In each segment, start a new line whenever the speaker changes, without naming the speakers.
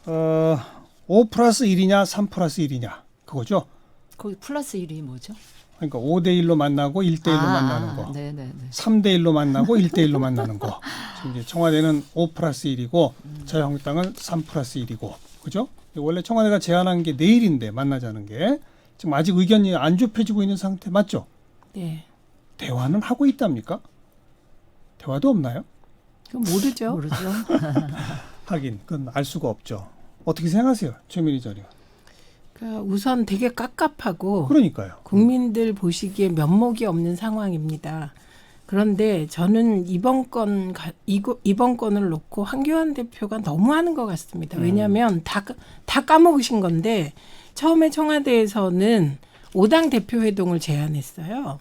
5 플러스 1이냐 3 플러스 1이냐 그거죠.
거기 플러스 1이 뭐죠?
그러니까 5대 1로 만나고 1대 1로 만나는 거.
네네네.
3대 1로 만나고 1대 1로 만나는 거. 지금 이제 청와대는 5 플러스 1이고 자유한국당은 3 플러스 1이고. 그죠? 원래 청와대가 제안한 게 내일인데 만나자는 게 지금 아직 의견이 안 좁혀지고 있는 상태 맞죠?
네.
대화는 하고 있답니까? 대화도 없나요?
그건 모르죠.
모르죠.
하긴 그건 알 수가 없죠. 어떻게 생각하세요? 최민희 전 의원.
그러니까 우선 되게 깝깝하고
그러니까요.
국민들 보시기에 면목이 없는 상황입니다. 그런데 저는 이번 건을 놓고 황교안 대표가 너무하는 것 같습니다. 왜냐하면 다 까먹으신 건데 처음에 청와대에서는 5당 대표 회동을 제안했어요.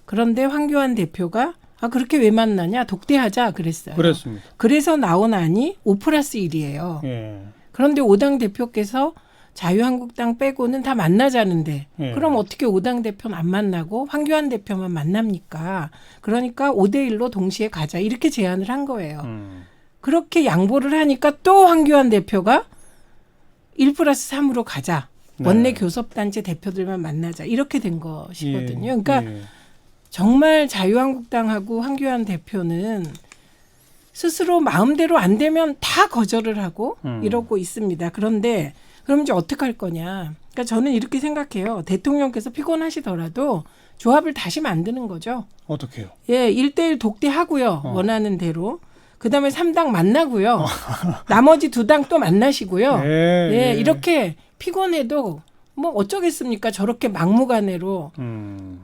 그런데 황교안 대표가 그렇게 왜 만나냐 독대하자 그랬어요.
그랬습니다.
그래서 나온 안이 5 플러스 1이에요.
예.
그런데 5당 대표께서 자유한국당 빼고는 다 만나자는데
예.
그럼 어떻게 5당 대표는 안 만나고 황교안 대표만 만납니까? 그러니까 5대 1로 동시에 가자 이렇게 제안을 한 거예요. 그렇게 양보를 하니까 또 황교안 대표가 1 플러스 3으로 가자.
네.
원내 교섭단체 대표들만 만나자 이렇게 된 것이거든요. 그러니까
예.
정말 자유한국당하고 황교안 대표는 스스로 마음대로 안 되면 다 거절을 하고 이러고 있습니다. 그런데 그럼 이제 어떻게 할 거냐. 그러니까 저는 이렇게 생각해요. 대통령께서 피곤하시더라도 조합을 다시 만드는 거죠.
어떻게요?
예, 1대1 독대하고요. 원하는 대로. 그다음에 3당 만나고요. 나머지 2당 또 만나시고요. 예, 이렇게 피곤해도 뭐 어쩌겠습니까? 저렇게 막무가내로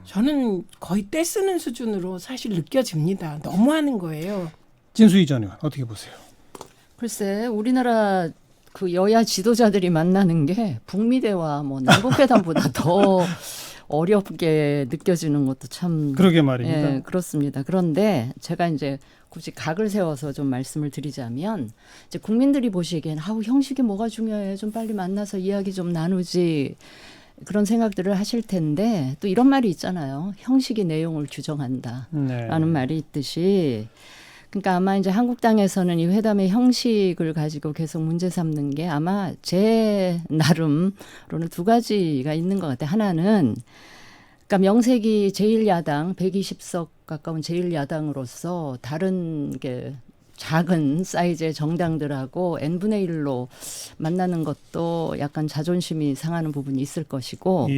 저는 거의 떼쓰는 수준으로 사실 느껴집니다. 너무하는 거예요.
진수희 전 의원 어떻게 보세요?
글쎄 우리나라 그 여야 지도자들이 만나는 게 북미 대화 뭐 남북회담보다 더 어렵게 느껴지는 것도 참
그러게 말입니다.
예, 그렇습니다. 그런데 제가 이제 굳이 각을 세워서 좀 말씀을 드리자면 이제 국민들이 보시기엔 형식이 뭐가 중요해 좀 빨리 만나서 이야기 좀 나누지 그런 생각들을 하실 텐데 또 이런 말이 있잖아요. 형식이 내용을 규정한다라는 말이 있듯이 그러니까 아마 이제 한국당에서는 이 회담의 형식을 가지고 계속 문제 삼는 게 아마 제 나름로는 2가지가 있는 것 같아요. 하나는 그러니까 명색이 제1야당 120석 가까운 제1야당으로서 다른 게 작은 사이즈의 정당들하고 n분의 1로 만나는 것도 약간 자존심이 상하는 부분이 있을 것이고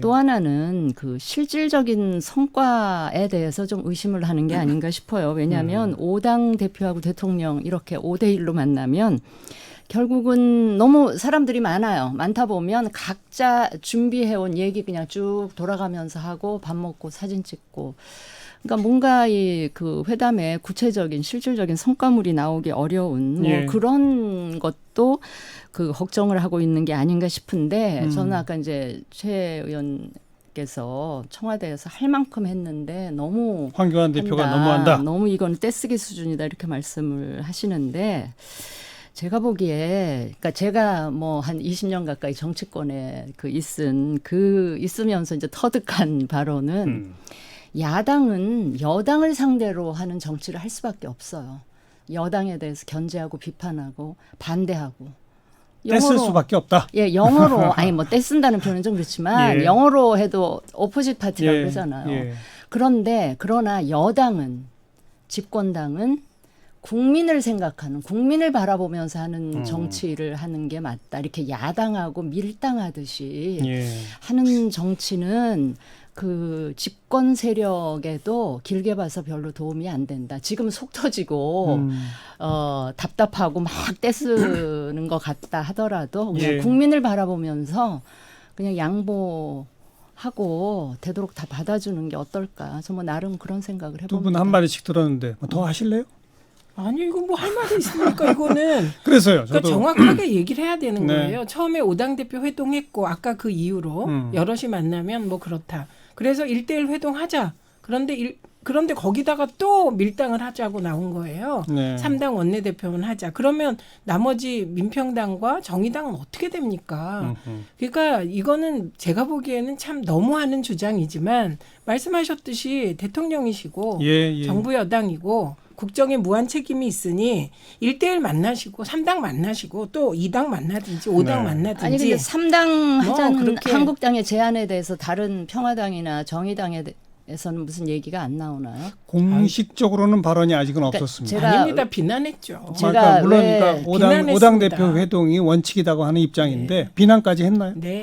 또 하나는 그 실질적인 성과에 대해서 좀 의심을 하는 게 아닌가 싶어요. 왜냐하면 5당 대표하고 대통령 이렇게 5대 1로 만나면 결국은 너무 사람들이 많아요. 많다 보면 각자 준비해온 얘기 그냥 쭉 돌아가면서 하고 밥 먹고 사진 찍고 그러니까 뭔가 이 그 회담에 구체적인 실질적인 성과물이 나오기 어려운 뭐 그런 것도 그 걱정을 하고 있는 게 아닌가 싶은데 저는 아까 이제 최 의원께서 청와대에서 할 만큼 했는데 너무
황교안 대표가 너무한다.
너무 이건 떼쓰기 수준이다 이렇게 말씀을 하시는데 제가 보기에 그러니까 제가 뭐 한 20년 가까이 정치권에 있으면서 이제 터득한 바로는 야당은 여당을 상대로 하는 정치를 할 수밖에 없어요. 여당에 대해서 견제하고 비판하고 반대하고.
떼쓸 수밖에 없다.
예, 영어로 아니 뭐 떼쓴다는 표현은 좀 그렇지만 영어로 해도 오포짓 파티라고 그러잖아요. 그러나 여당은 집권당은 국민을 생각하는 국민을 바라보면서 하는 정치를 하는 게 맞다. 이렇게 야당하고 밀당하듯이 하는 정치는 그 집권 세력에도 길게 봐서 별로 도움이 안 된다. 지금 속 터지고 답답하고 막 떼쓰는 것 같다 하더라도 그냥 국민을 바라보면서 그냥 양보하고 되도록 다 받아주는 게 어떨까. 정말 나름 그런 생각을 해봅니다.
두 분 한 마디씩 들었는데 뭐 더 하실래요?
아니 이거 뭐 할 말이 있습니까 이거는.
그래서요.
그러니까 정확하게 얘기를 해야 되는
네.
거예요. 처음에 5당 대표 회동했고 아까 그 이후로 여럿이 만나면 뭐 그렇다. 그래서 1대1 회동하자. 그런데 그런데 거기다가 또 밀당을 하자고 나온 거예요.
네.
3당 원내대표만 하자. 그러면 나머지 민평당과 정의당은 어떻게 됩니까? 그러니까 이거는 제가 보기에는 참 너무하는 주장이지만 말씀하셨듯이 대통령이시고
예.
정부 여당이고 국정에 무한 책임이 있으니 1대1 만나시고 3당 만나시고 또 2당 만나든지 5당
네.
만나든지
아니 근데 3당 하자는
그렇게
한국당의 제안에 대해서 다른 평화당이나 정의당에서는 무슨 얘기가 안 나오나요?
공식적으로는 발언이 아직은
그러니까
없었습니다.
제가
아닙니다. 비난했죠.
제가
그러니까 물론
왜
그러니까 5당
비난했습니다.
대표 회동이 원칙이라고 하는 입장인데 비난까지 했나요?
네.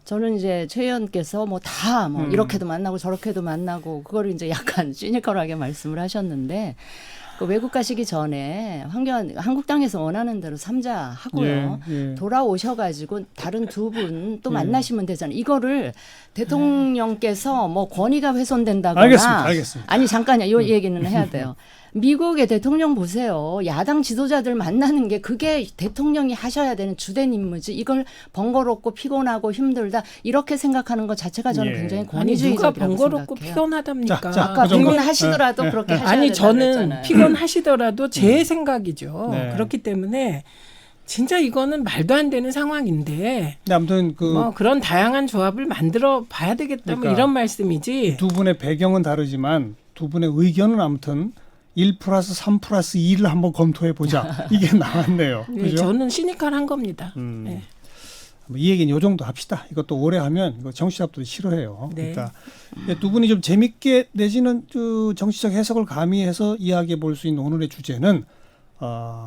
저는 이제 최 의원께서 뭐 다 뭐
음.
이렇게도 만나고 저렇게도 만나고 그걸 이제 약간 시니컬하게 말씀을 하셨는데 그 외국 가시기 전에 한국당에서 원하는 대로 삼자 하고요.
예.
돌아오셔가지고 다른 두 분 또
예.
만나시면 되잖아요. 이거를 대통령께서 뭐 권위가 훼손된다거나
알겠습니다.
아니 잠깐요. 이 얘기는 해야 돼요. 미국의 대통령 보세요. 야당 지도자들 만나는 게 그게 대통령이 하셔야 되는 주된 임무지. 이걸 번거롭고 피곤하고 힘들다 이렇게 생각하는 것 자체가 저는
예.
굉장히
아니 누가
권위주의적이라고
번거롭고
생각해요.
피곤하답니까?
자,
아까
그 정도.
피곤하시더라도
네.
그렇게 하셔야
아니
된다고
저는
그랬잖아요.
피곤하시더라도 제 생각이죠.
네.
그렇기 때문에 진짜 이거는 말도 안 되는 상황인데
근데 아무튼 그
뭐 그런 다양한 조합을 만들어 봐야 되겠다 뭐
그러니까
이런 말씀이지.
두 분의 배경은 다르지만 두 분의 의견은 아무튼 1+3+2를 한번 검토해 보자. 이게 나왔네요.
네,
그죠?
저는 시니컬한 겁니다. 네.
이 얘기는 요 정도 합시다. 이것도 오래 하면 이거 정치자들이 싫어해요.
네.
그러니까 두 분이 좀 재밌게 내지는 그 정치적 해석을 가미해서 이야기해 볼 수 있는 오늘의 주제는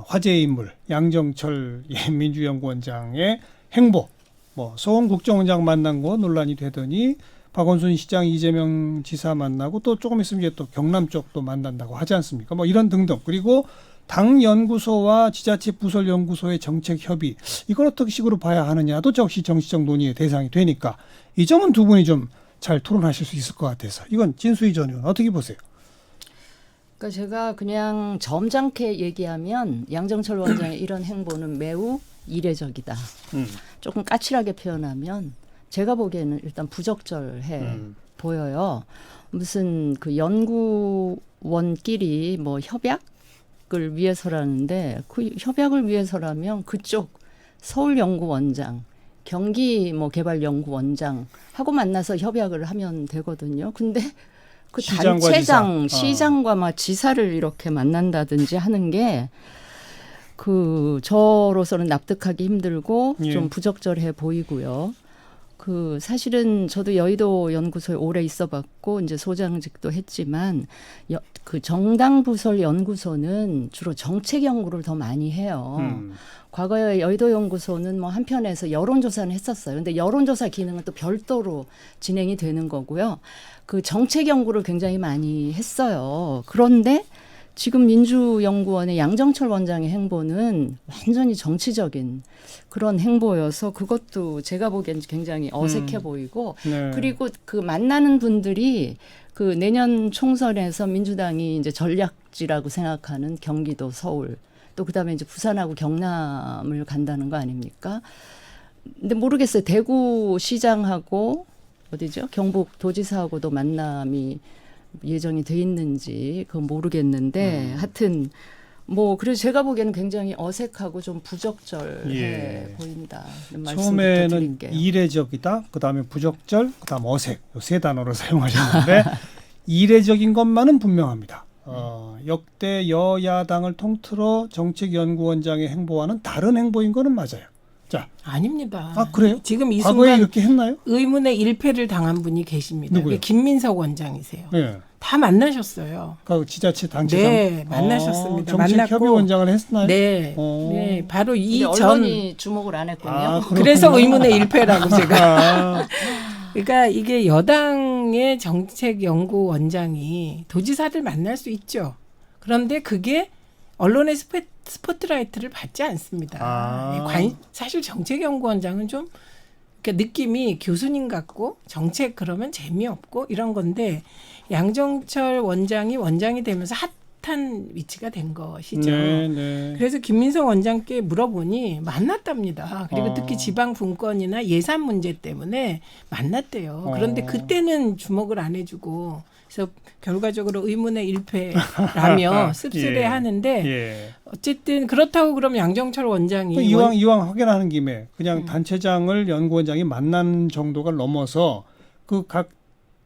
화제의 인물 양정철 민주연구원장의 행보, 뭐 소원 국정원장 만난 거 논란이 되더니 박원순 시장, 이재명 지사 만나고 또 조금 있으면 이제 또 경남 쪽도 만난다고 하지 않습니까? 뭐 이런 등등. 그리고 당 연구소와 지자체 부설 연구소의 정책 협의 이걸 어떻게 식으로 봐야 하느냐도 역시 정치적 논의의 대상이 되니까 이 점은 두 분이 좀 잘 토론하실 수 있을 것 같아서 이건 진수희 전 의원 어떻게 보세요?
그러니까 제가 그냥 점잖게 얘기하면 양정철 원장의 이런 행보는 매우 이례적이다. 조금 까칠하게 표현하면 제가 보기에는 일단 부적절해 보여요. 무슨 그 연구원끼리 뭐 협약을 위해서라는데 그 협약을 위해서라면 그쪽 서울연구원장, 경기 뭐 개발연구원장 하고 만나서 협약을 하면 되거든요. 근데 그
시장과
단체장,
지사.
시장과 막 지사를 이렇게 만난다든지 하는 게 그 저로서는 납득하기 힘들고
예.
좀 부적절해 보이고요. 그 사실은 저도 여의도 연구소에 오래 있어봤고 이제 소장직도 했지만 그 정당 부설 연구소는 주로 정책 연구를 더 많이 해요. 과거에 여의도 연구소는 뭐 한편에서 여론조사는 했었어요. 근데 여론조사 기능은 또 별도로 진행이 되는 거고요. 그 정책 연구를 굉장히 많이 했어요. 그런데 지금 민주연구원의 양정철 원장의 행보는 완전히 정치적인 그런 행보여서 그것도 제가 보기엔 굉장히 어색해 보이고
네.
그리고 그 만나는 분들이 그 내년 총선에서 민주당이 이제 전략지라고 생각하는 경기도, 서울 또 그다음에 이제 부산하고 경남을 간다는 거 아닙니까? 근데 모르겠어요. 대구시장하고 어디죠? 경북 도지사하고도 만남이 예정이 돼 있는지 그건 모르겠는데 하여튼 뭐 그래서 제가 보기에는 굉장히 어색하고 좀 부적절해 보인다. 이런 말씀을
처음에는
드릴게요.
이례적이다, 그다음에 부적절, 그다음 어색 요 세 단어를 사용하셨는데 이례적인 것만은 분명합니다. 역대 여야당을 통틀어 정책연구원장의 행보와는 다른 행보인 거는 맞아요. 자,
아닙니다.
아 그래요?
지금 이
과거에
순간
이렇게 했나요?
의문의 일패를 당한 분이 계십니다.
누구요?
그게 김민석 원장이세요.
네.
다 만나셨어요.
그 지자체 당체장.
네, 만나셨습니다.
정책협의원장을 했나요?
네,
어.
네, 바로
근데
이 전.
언론이 주목을 안 했군요.
그래서 의문의 일패라고 제가.
아,
그러니까 이게 여당의 정책연구원장이 도지사들 만날 수 있죠. 그런데 그게 언론의 스포트라이트를 받지 않습니다. 사실 정책연구원장은 좀 그러니까 느낌이 교수님 같고 정책 그러면 재미없고 이런 건데 양정철 원장이 되면서 핫한 위치가 된 것이죠.
네, 네.
그래서 김민석 원장께 물어보니 만났답니다. 그리고 특히 지방 분권이나 예산 문제 때문에 만났대요. 그런데 그때는 주목을 안 해주고 그래서 결과적으로 의문의 일패라며 씁쓸해하는데
예.
어쨌든 그렇다고 그럼 양정철 원장이
이왕 확인하는 김에 그냥 단체장을 연구원장이 만나는 정도가 넘어서 그 각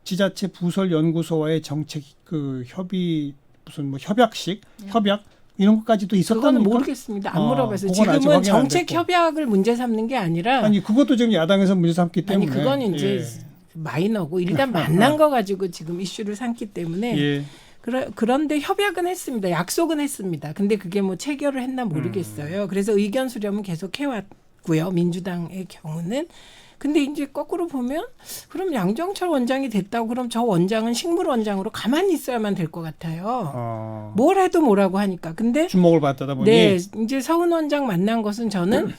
지자체 부설 연구소와의 정책 그 협의 무슨 뭐 협약식 협약 이런 것까지도 있었다는
그거는 모르겠습니다. 안 물어봐서
그건 아직
지금은
확인 안
정책
됐고.
협약을 문제 삼는 게 아니라
아니 그것도 지금 야당에서 문제 삼기 때문에
아니 그건 이제
예.
마이너고 일단 만난 거 가지고 지금 이슈를 삼기 때문에
예.
그런데 협약은 했습니다. 약속은 했습니다. 근데 그게 뭐 체결을 했나 모르겠어요. 그래서 의견 수렴은 계속 해왔고요. 민주당의 경우는. 근데 이제 거꾸로 보면 그럼 양정철 원장이 됐다고 그럼 저 원장은 식물 원장으로 가만히 있어야만 될 것 같아요. 뭘 해도 뭐라고 하니까. 근데
주목을 받다 보니
네, 이제 서훈 원장 만난 것은 저는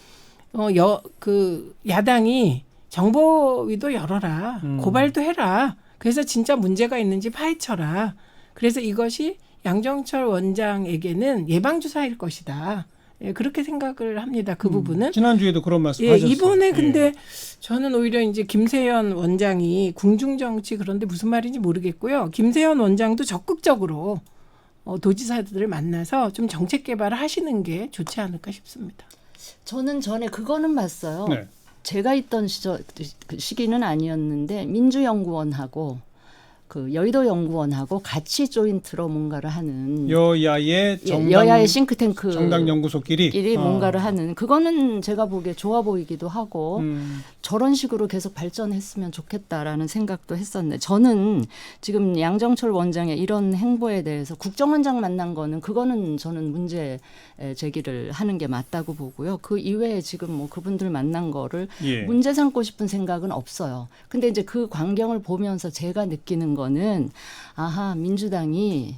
야당이 정보위도 열어라. 고발도 해라. 그래서 진짜 문제가 있는지 파헤쳐라. 그래서 이것이 양정철 원장에게는 예방주사일 것이다. 예, 그렇게 생각을 합니다. 그 부분은.
지난주에도 그런 말씀
예,
하셨어요.
이번에 근데
예.
저는 오히려 이제 김세현 원장이 궁중정치 그런데 무슨 말인지 모르겠고요. 김세현 원장도 적극적으로 도지사들을 만나서 좀 정책 개발을 하시는 게 좋지 않을까 싶습니다.
저는 전에 그거는 봤어요.
네.
제가 있던 그 시기는 아니었는데 민주연구원하고 그 여의도 연구원하고 같이 조인트로 뭔가를 하는
여야의
여야의 싱크탱크
정당 연구소끼리
뭔가를 하는 그거는 제가 보기에 좋아 보이기도 하고 저런 식으로 계속 발전했으면 좋겠다라는 생각도 했었는데 저는 지금 양정철 원장의 이런 행보에 대해서 국정원장 만난 거는 그거는 저는 문제 제기를 하는 게 맞다고 보고요. 그 이외에 지금 뭐 그분들 만난 거를
예.
문제 삼고 싶은 생각은 없어요. 근데 이제 그 광경을 보면서 제가 느끼는 거는 아하 민주당이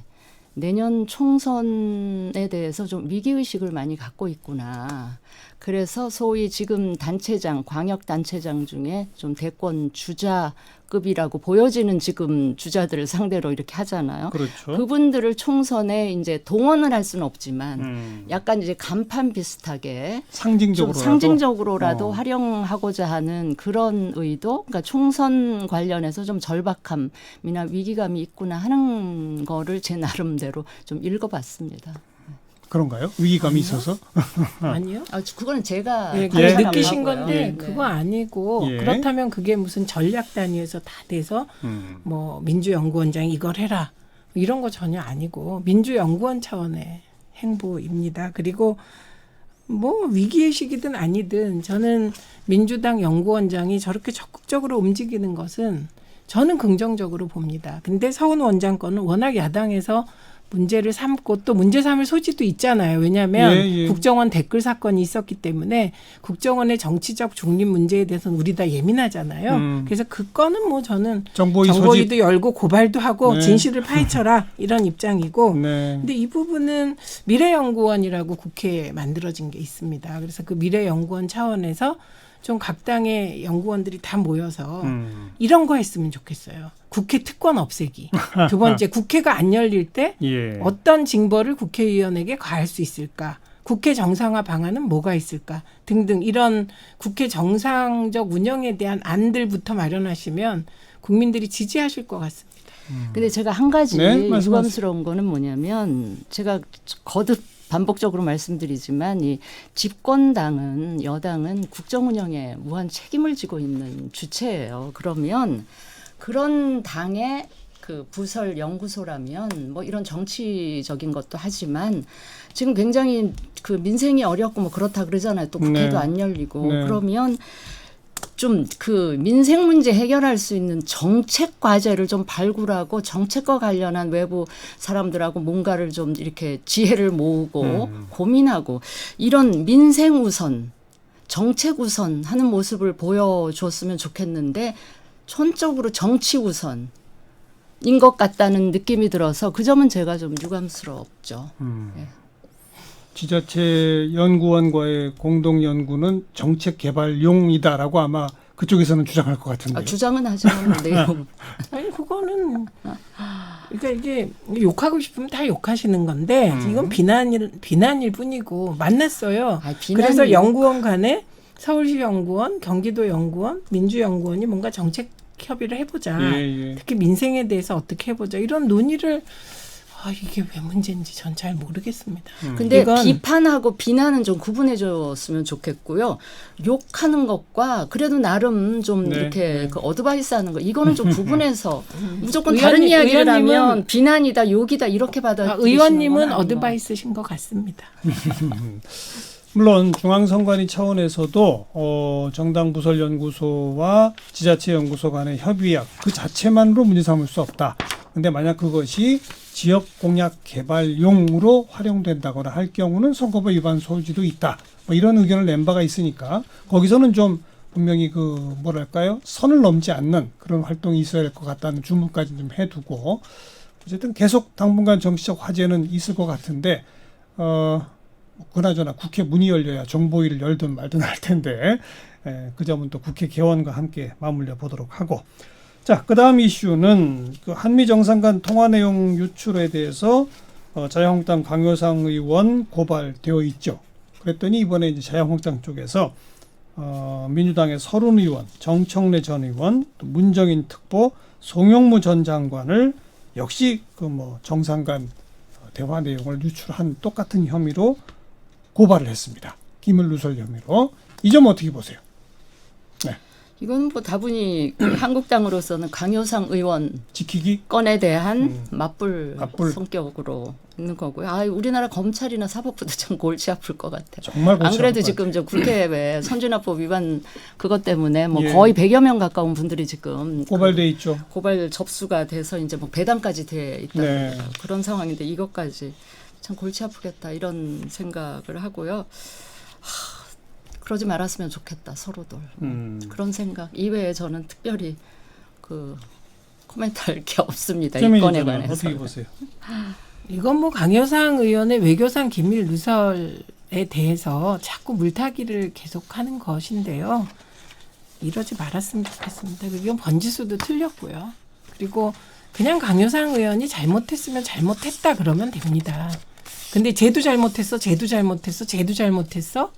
내년 총선에 대해서 좀 위기의식을 많이 갖고 있구나. 그래서 소위 지금 단체장, 광역단체장 중에 좀 대권 주자급이라고 보여지는 지금 주자들을 상대로 이렇게 하잖아요.
그렇죠.
그분들을 총선에 이제 동원을 할 수는 없지만 약간 이제 간판 비슷하게 상징적으로라도 활용하고자 하는 그런 의도, 그러니까 총선 관련해서 좀 절박함이나 위기감이 있구나 하는 거를 제 나름대로 좀 읽어봤습니다.
그런가요? 위기감이 있어서?
아니요.
그거는 제가
느끼신 건데
네.
그거 아니고
예.
그렇다면 그게 무슨 전략 단위에서 다 돼서 뭐 민주연구원장이 이걸 해라 이런 거 전혀 아니고 민주연구원 차원의 행보입니다. 그리고 뭐 위기의식이든 아니든 저는 민주당 연구원장이 저렇게 적극적으로 움직이는 것은 저는 긍정적으로 봅니다. 근데 서훈 원장 거는 워낙 야당에서 문제를 삼고 또 문제 삼을 소지도 있잖아요. 왜냐하면 국정원 댓글 사건이 있었기 때문에 국정원의 정치적 중립 문제에 대해서는 우리 다 예민하잖아요. 그래서 그 건은 뭐 저는 정보위도 열고 고발도 하고
네.
진실을 파헤쳐라 이런 입장이고
네.
근데 이 부분은 미래연구원이라고 국회에 만들어진 게 있습니다. 그래서 그 미래연구원 차원에서 좀 각 당의 연구원들이 다 모여서 이런 거 했으면 좋겠어요. 국회 특권 없애기. 두 번째, 국회가 안 열릴 때 어떤 징벌을 국회의원에게 가할 수 있을까. 국회 정상화 방안은 뭐가 있을까 등등 이런 국회 정상적 운영에 대한 안들부터 마련하시면 국민들이 지지하실 것 같습니다.
근데 제가 한 가지
네?
유감스러운 거는 뭐냐면 제가 거듭 반복적으로 말씀드리지만 이 집권당은 여당은 국정 운영에 무한 책임을 지고 있는 주체예요. 그러면 그런 당의 그 부설 연구소라면 뭐 이런 정치적인 것도 하지만 지금 굉장히 그 민생이 어렵고 뭐 그렇다 그러잖아요. 또 국회도 안 열리고 그러면 좀 그 민생 문제 해결할 수 있는 정책 과제를 좀 발굴하고 정책과 관련한 외부 사람들하고 뭔가를 좀 이렇게 지혜를 모으고 고민하고 이런 민생 우선, 정책 우선 하는 모습을 보여줬으면 좋겠는데 전적으로 정치 우선인 것 같다는 느낌이 들어서 그 점은 제가 좀 유감스럽죠. 네.
지자체 연구원과의 공동 연구는 정책 개발용이다라고 아마 그쪽에서는 주장할 것 같은데요.
주장은 하지 않는데요.
아니 그거는 그러니까 이게 욕하고 싶으면 다 욕하시는 건데 이건 비난일 뿐이고 만났어요. 그래서 연구원 간에 서울시 연구원, 경기도 연구원, 민주연구원이 뭔가 정책 협의를 해보자.
예.
특히 민생에 대해서 어떻게 해보자. 이런 논의를 이게 왜 문제인지 전 잘 모르겠습니다.
근데
이건
비판하고 비난은 좀 구분해줬으면 좋겠고요. 욕하는 것과 그래도 나름 좀
네,
이렇게
네.
그 어드바이스하는 거 이거는 좀 구분해서 무조건 다른
의원님-
이야기를
의원님은-
하면 비난이다, 욕이다 이렇게 받아.
의원님은 어드바이스신 것 같습니다.
물론 중앙선관위 차원에서도 정당 부설연구소와 지자체연구소 간의 협의약 그 자체만으로 문제 삼을 수 없다. 근데 만약 그것이 지역 공약 개발용으로 활용된다거나 할 경우는 선거법 위반 소지도 있다. 뭐 이런 의견을 낸 바가 있으니까 거기서는 좀 분명히 그 뭐랄까요 선을 넘지 않는 그런 활동이 있어야 될 것 같다는 주문까지 좀 해두고 어쨌든 계속 당분간 정치적 화제는 있을 것 같은데 그나저나 국회 문이 열려야 정보위를 열든 말든 할 텐데 그 점은 또 국회 개원과 함께 맞물려 보도록 하고 자, 그다음 이슈는 그 한미 정상 간 통화 내용 유출에 대해서 자유한국당 강효상 의원 고발되어 있죠. 그랬더니 이번에 이제 자유한국당 쪽에서 민주당의 서른 의원, 정청래 전 의원, 또 문정인 특보, 송영무 전 장관을 역시 그 뭐 정상 간 대화 내용을 유출한 똑같은 혐의로 고발을 했습니다. 기밀 누설 혐의로. 이 점 어떻게 보세요?
이건 뭐 다분히 한국당으로서는 강효상 의원
지키기?
건에 대한 맞불
맞불.
성격으로 있는 거고요. 우리나라 검찰이나 사법부도 참 골치 아플 것 같아요.
정말
안 그래도
골치
지금 저 국회에 선진화법 위반 그것 때문에 뭐
예.
거의 100여 명 가까운 분들이 지금
고발돼 있죠.
고발 접수가 돼서 이제 뭐 배당까지 돼 있다
네.
그런 상황인데 이것까지 참 골치 아프겠다 이런 생각을 하고요. 그러지 말았으면 좋겠다 서로들 그런 생각 이외에 저는 특별히 그 코멘트할 게 없습니다. 이 건에
최민희
관해서.
어떻게 보세요?
이건 뭐 강효상 의원의 외교상 기밀 누설에 대해서 자꾸 물타기를 계속하는 것인데요. 이러지 말았으면 좋겠습니다. 이건 번지수도 틀렸고요. 그리고 그냥 강효상 의원이 잘못했으면 잘못했다 그러면 됩니다. 근데 쟤도 잘못했어, 쟤도 잘못했어, 쟤도 잘못했어.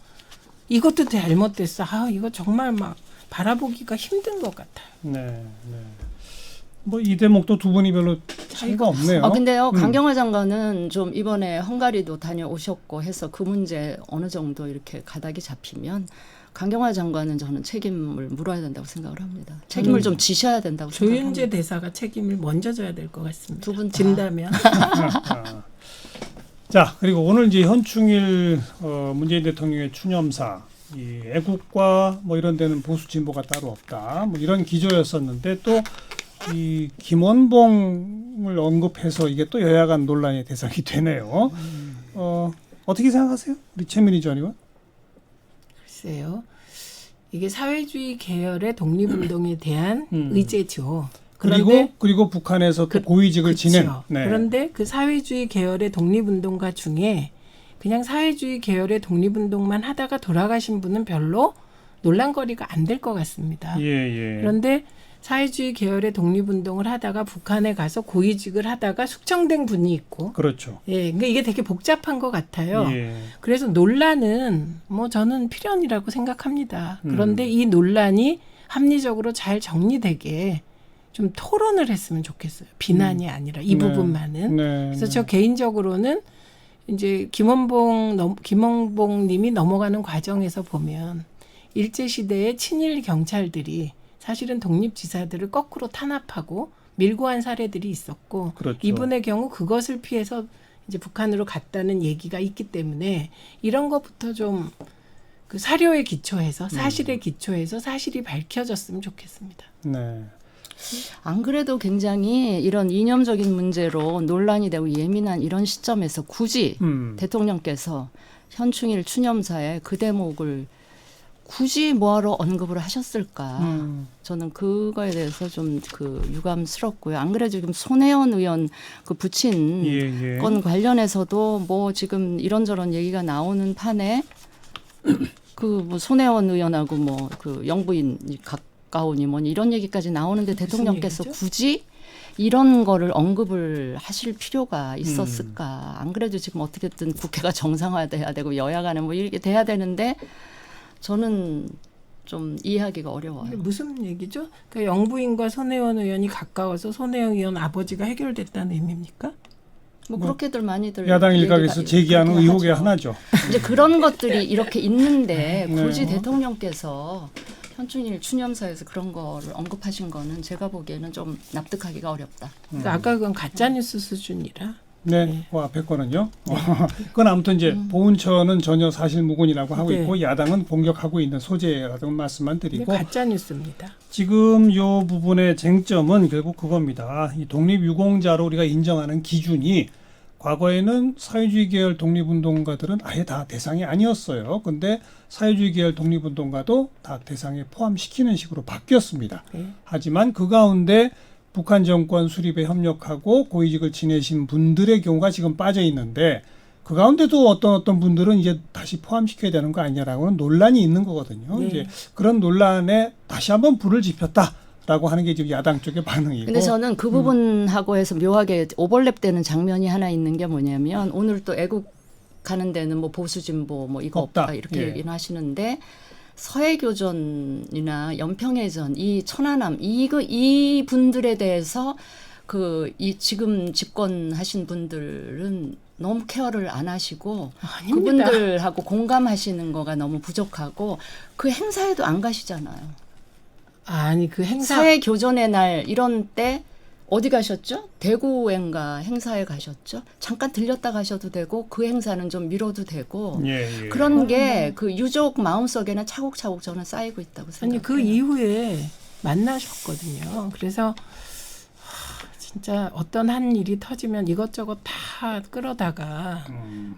이것도 잘못됐어. 이거 정말 막 바라보기가 힘든 것 같아요.
네. 뭐 이 대목도 두 분이 별로 차이가 없네요.
근데요, 강경화 장관은 좀 이번에 헝가리도 다녀오셨고 해서 그 문제 어느 정도 이렇게 가닥이 잡히면 강경화 장관은 저는 책임을 물어야 된다고 생각을 합니다. 책임을 좀 지셔야 된다고 생각합니다.
조윤재 대사가 책임을 먼저 져야 될 것 같습니다.
두 분 다.
진다면.
자, 그리고 오늘 이제 현충일 문재인 대통령의 추념사, 이 애국과 뭐 이런 데는 보수 진보가 따로 없다. 뭐 이런 기조였었는데 또 이 김원봉을 언급해서 이게 또 여야 간 논란의 대상이 되네요. 어떻게 생각하세요? 우리 최민희 전 의원?
글쎄요. 이게 사회주의 계열의 독립운동에 대한
음.
의제죠.
그리고 북한에서 또 고위직을
그쵸.
지낸. 네.
그런데 그 사회주의 계열의 독립운동가 중에 그냥 사회주의 계열의 독립운동만 하다가 돌아가신 분은 별로 논란거리가 안 될 것 같습니다.
예.
그런데 사회주의 계열의 독립운동을 하다가 북한에 가서 고위직을 하다가 숙청된 분이 있고,
그렇죠.
그러니까 이게 되게 복잡한 것 같아요.
예.
그래서 논란은 뭐 저는 필연이라고 생각합니다. 그런데 이 논란이 합리적으로 잘 정리되게 좀 토론을 했으면 좋겠어요. 비난이 아니라 이
네.
부분만은.
네.
그래서 저 개인적으로는 이제 김원봉 님이 넘어가는 과정에서 보면 일제시대의 친일 경찰들이 사실은 독립지사들을 거꾸로 탄압하고 밀고 한 사례들이 있었고
그렇죠.
이분의 경우 그것을 피해서 이제 북한으로 갔다는 얘기가 있기 때문에 이런 것부터 좀 그 사료에 기초해서 사실에 기초해서 사실이 밝혀졌으면 좋겠습니다.
네.
안 그래도 굉장히 이런 이념적인 문제로 논란이 되고 예민한 이런 시점에서 굳이 대통령께서 현충일 추념사에 그 대목을 굳이 뭐하러 언급을 하셨을까? 저는 그거에 대해서 좀 그 유감스럽고요. 안 그래도 지금 손혜원 의원 그 부친
예.
건 관련해서도 뭐 지금 이런저런 얘기가 나오는 판에 그 뭐 손혜원 의원하고 뭐 그 영부인 가까우니 뭐니 이런 얘기까지 나오는데 대통령께서
얘기죠?
굳이 이런 거를 언급을 하실 필요가 있었을까? 안 그래도 지금 어떻게든 국회가 정상화돼야 되고 여야 간에 뭐 이렇게 돼야 되는데 저는 좀 이해하기가 어려워요.
이게 무슨 얘기죠? 그러니까 영부인과 손혜원 의원이 가까워서 손혜원 의원 아버지가 해결됐다는 의미입니까?
뭐 그렇게들 많이들
야당 일각에서 제기하는
그렇게
의혹의
하죠.
하나죠.
이제 그런 것들이 이렇게 있는데
네.
굳이 대통령께서 현충일 추념사에서 그런 거를 언급하신 거는 제가 보기에는 좀 납득하기가 어렵다.
그러니까 아까 그건 가짜 뉴스 수준이라.
네,
네.
그 앞에 거는요. 그건 아무튼 이제 보훈처는 전혀 사실무근이라고 하고
네.
있고 야당은 공격하고 있는 소재라는 말씀만
이게
드리고
가짜 뉴스입니다.
지금 요 부분의 쟁점은 결국 그겁니다. 이 독립유공자로 우리가 인정하는 기준이 과거에는 사회주의 계열 독립운동가들은 아예 다 대상이 아니었어요. 근데 사회주의 계열 독립운동가도 다 대상에 포함시키는 식으로 바뀌었습니다.
네.
하지만 그 가운데 북한 정권 수립에 협력하고 고위직을 지내신 분들의 경우가 지금 빠져 있는데 그 가운데도 어떤 분들은 이제 다시 포함시켜야 되는 거 아니냐라고는 논란이 있는 거거든요.
네.
이제 그런 논란에 다시 한번 불을 지폈다라고 하는 게 지금 야당 쪽의 반응이고.
근데 저는 그 부분하고 해서 묘하게 오버랩되는 장면이 하나 있는 게 뭐냐면 오늘 또 애국 가는 데는 뭐 보수 진보 뭐 이거
없다.
없다 이렇게
예.
얘기는 하시는데 서해교전이나 연평해전 이 천안함 이 분들에 대해서 이 지금 집권하신 분들은 너무 케어를 안 하시고
아닙니다.
그분들하고 공감하시는 거가 너무 부족하고 그 행사에도 안 가시잖아요.
아니 그 행사
서해교전의 날 이런 때 어디 가셨죠? 대구엔가 행사에 가셨죠? 잠깐 들렸다 가셔도 되고 그 행사는 좀 미뤄도 되고
예, 예.
그런 게 그 유족 마음속에는 차곡차곡 저는 쌓이고 있다고 생각해요.
아니 그 이후에 만나셨거든요. 그래서 진짜 어떤 한 일이 터지면 이것저것 다 끌어다가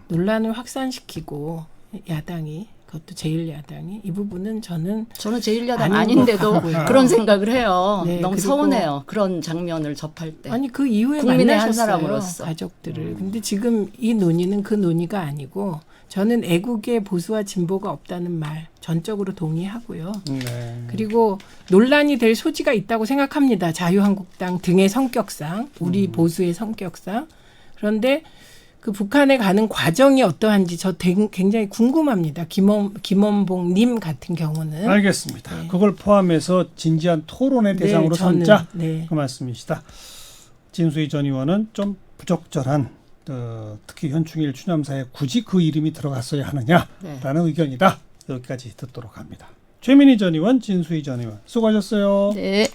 논란을 확산시키고 야당이 그것도 제1야당이 이 부분은 저는
제1야당
아닌
아닌데도
것 같고요.
그런 생각을 해요.
네,
너무
그리고
서운해요. 그런 장면을 접할 때.
아니 그 이후에
국민의 한
만나셨어요.
사람으로서.
가족들을. 근데 지금 이 논의는 그 논의가 아니고 저는 애국의 보수와 진보가 없다는 말 전적으로 동의하고요.
네.
그리고 논란이 될 소지가 있다고 생각합니다. 자유한국당 등의 성격상, 우리 보수의 성격상. 그런데 그 북한에 가는 과정이 어떠한지 저 굉장히 궁금합니다. 김원봉 님 같은 경우는.
알겠습니다.
네.
그걸 포함해서 진지한 토론의 대상으로
저는,
삼자
네.
그 말씀이시다. 진수희 전 의원은 좀 부적절한 특히 현충일 추념사에 굳이 그 이름이 들어갔어야 하느냐라는
네.
의견이다. 여기까지 듣도록 합니다. 최민희 전 의원, 진수희 전 의원 수고하셨어요.
네.